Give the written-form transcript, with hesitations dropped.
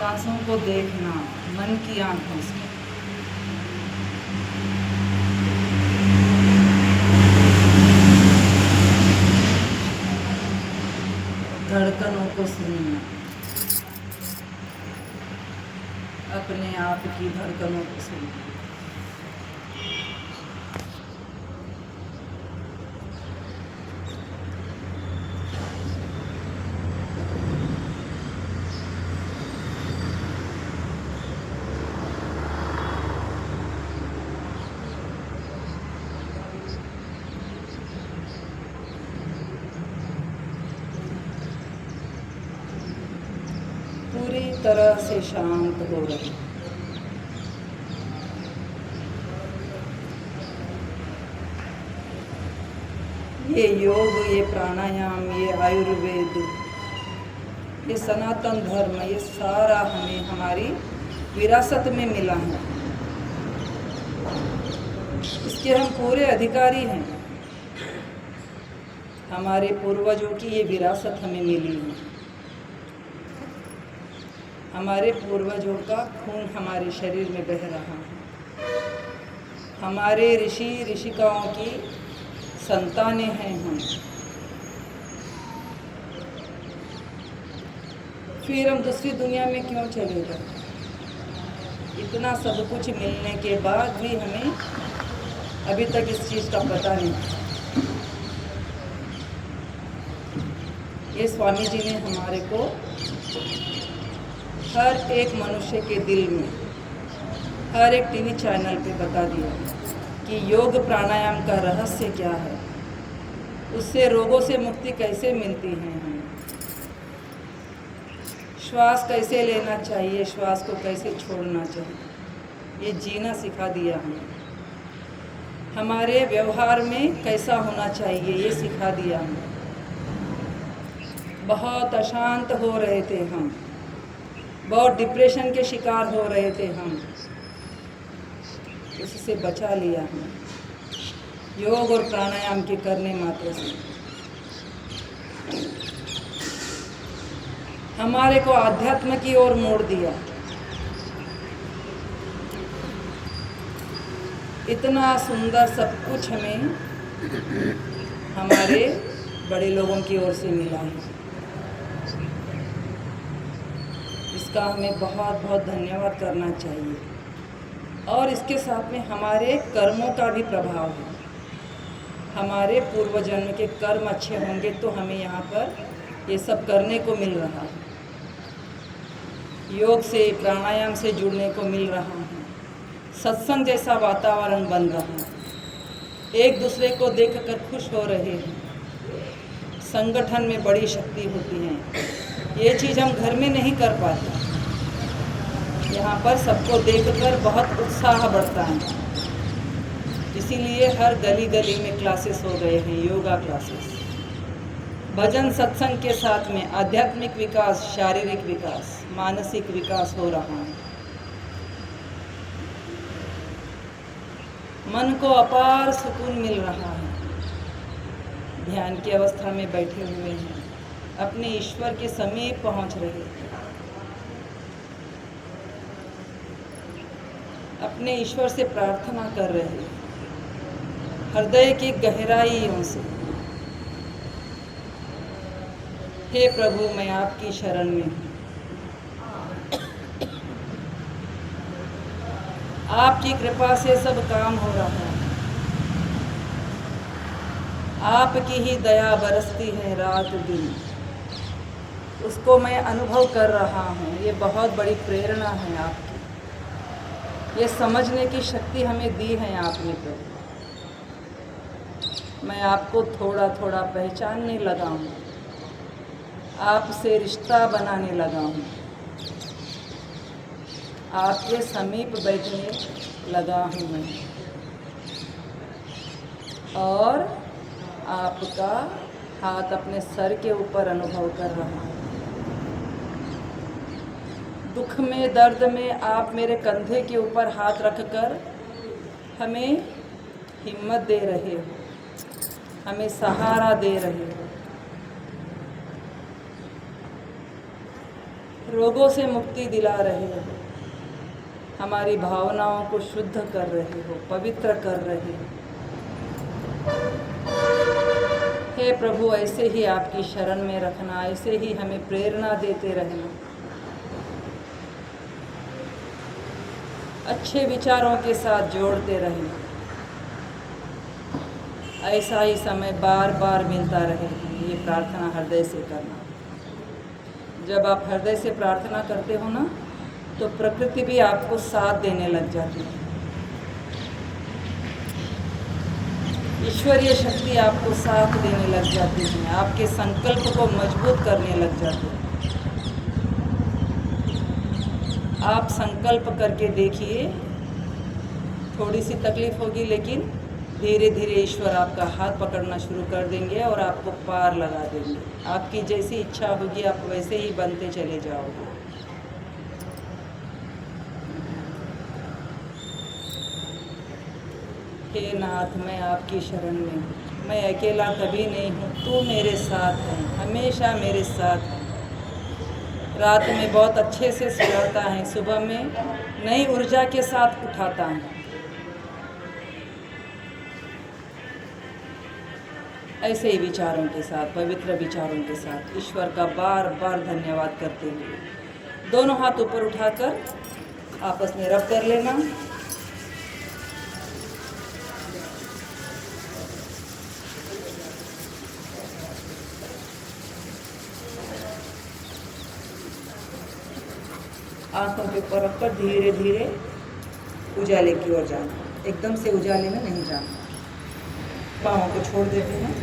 सांसों को देखना मन की आंखों से। धड़कनों को सुनना, अपने आप की धड़कनों को सुनना। पूरी तरह से शांत हो रहे। ये योग, ये प्राणायाम, ये आयुर्वेद, ये सनातन धर्म, ये सारा हमें हमारी विरासत में मिला है। इसके हम पूरे अधिकारी हैं। हमारे पूर्वजों की ये विरासत हमें मिली है। हमारे पूर्वजों का खून हमारे शरीर में बह रहा है। हमारे ऋषि ऋषिकाओं की संतानें हैं हम। फिर हम दूसरी दुनिया में क्यों चले गए? इतना सब कुछ मिलने के बाद भी हमें अभी तक इस चीज़ का पता नहीं। ये स्वामी जी ने हमारे को हर एक मनुष्य के दिल में, हर एक टीवी चैनल पे बता दिया कि योग प्राणायाम का रहस्य क्या है, उससे रोगों से मुक्ति कैसे मिलती है, हमें श्वास कैसे लेना चाहिए, श्वास को कैसे छोड़ना चाहिए, ये जीना सिखा दिया हमें। हमारे व्यवहार में कैसा होना चाहिए, ये सिखा दिया हमें। बहुत अशांत हो रहे थे हम, बहुत डिप्रेशन के शिकार हो रहे थे हम, उससे बचा लिया हमें योग और प्राणायाम के करने मात्र से। हमारे को आध्यात्म की ओर मोड़ दिया। इतना सुंदर सब कुछ हमें हमारे बड़े लोगों की ओर से मिला है। इसका हमें बहुत बहुत धन्यवाद करना चाहिए। और इसके साथ में हमारे कर्मों का भी प्रभाव है। हमारे पूर्व जन्म के कर्म अच्छे होंगे तो हमें यहाँ पर ये सब करने को मिल रहा है। योग से, प्राणायाम से जुड़ने को मिल रहा है। सत्संग जैसा वातावरण बन रहा है। एक दूसरे को देखकर खुश हो रहे हैं। संगठन में बड़ी शक्ति होती है। ये चीज़ हम घर में नहीं कर पाते। यहाँ पर सबको देखकर बहुत उत्साह बढ़ता है। इसीलिए हर गली गली में क्लासेस हो गए हैं, योगा क्लासेस। भजन सत्संग के साथ में आध्यात्मिक विकास, शारीरिक विकास, मानसिक विकास हो रहा है। मन को अपार सुकून मिल रहा है। ध्यान की अवस्था में बैठे हुए हैं, अपने ईश्वर के समीप पहुंच रहे हैं। अपने ईश्वर से प्रार्थना कर रहे हैं, हृदय की गहराइयों से। हे प्रभु, मैं आपकी शरण में हूँ। आपकी कृपा से सब काम हो रहा है। आपकी ही दया बरसती है रात दिन, उसको मैं अनुभव कर रहा हूँ। ये बहुत बड़ी प्रेरणा है आपकी। ये समझने की शक्ति हमें दी है आपने प्रभु। मैं आपको थोड़ा थोड़ा पहचानने लगा हूँ, आपसे रिश्ता बनाने लगा हूँ, आपके समीप बैठने लगा हूँ मैं, और आपका हाथ अपने सर के ऊपर अनुभव कर रहा हूँ। दुख में, दर्द में आप मेरे कंधे के ऊपर हाथ रखकर हमें हिम्मत दे रहे हो, हमें सहारा दे रहे हो। रोगों से मुक्ति दिला रहे हो, हमारी भावनाओं को शुद्ध कर रहे हो, पवित्र कर रहे हो। हे प्रभु, ऐसे ही आपकी शरण में रखना, ऐसे ही हमें प्रेरणा देते रहना, अच्छे विचारों के साथ जोड़ते रहना। ऐसा ही समय बार बार मिलता रहे, ये प्रार्थना हृदय से करना। जब आप हृदय से प्रार्थना करते हो ना, तो प्रकृति भी आपको साथ देने लग जाती है। ईश्वरीय शक्ति आपको साथ देने लग जाती है, आपके संकल्प को मजबूत करने लग जाती है। आप संकल्प करके देखिए, थोड़ी सी तकलीफ होगी, लेकिन धीरे धीरे ईश्वर आपका हाथ पकड़ना शुरू कर देंगे और आपको पार लगा देंगे। आपकी जैसी इच्छा होगी आप वैसे ही बनते चले जाओगे। हे नाथ, मैं आपकी शरण में हूँ, मैं अकेला कभी नहीं हूँ, तू मेरे साथ है, हमेशा मेरे साथ है। रात में बहुत अच्छे से सुलाता है, सुबह में नई ऊर्जा के साथ उठाता है। ऐसे ही विचारों के साथ, पवित्र विचारों के साथ ईश्वर का बार बार धन्यवाद करते हुए दोनों हाथ ऊपर उठाकर आपस में रब कर लेना। आंखों के ऊपर रखकर धीरे धीरे उजाले की ओर जाना, एकदम से उजाले में नहीं जाना। पाँवों को छोड़ देते हैं।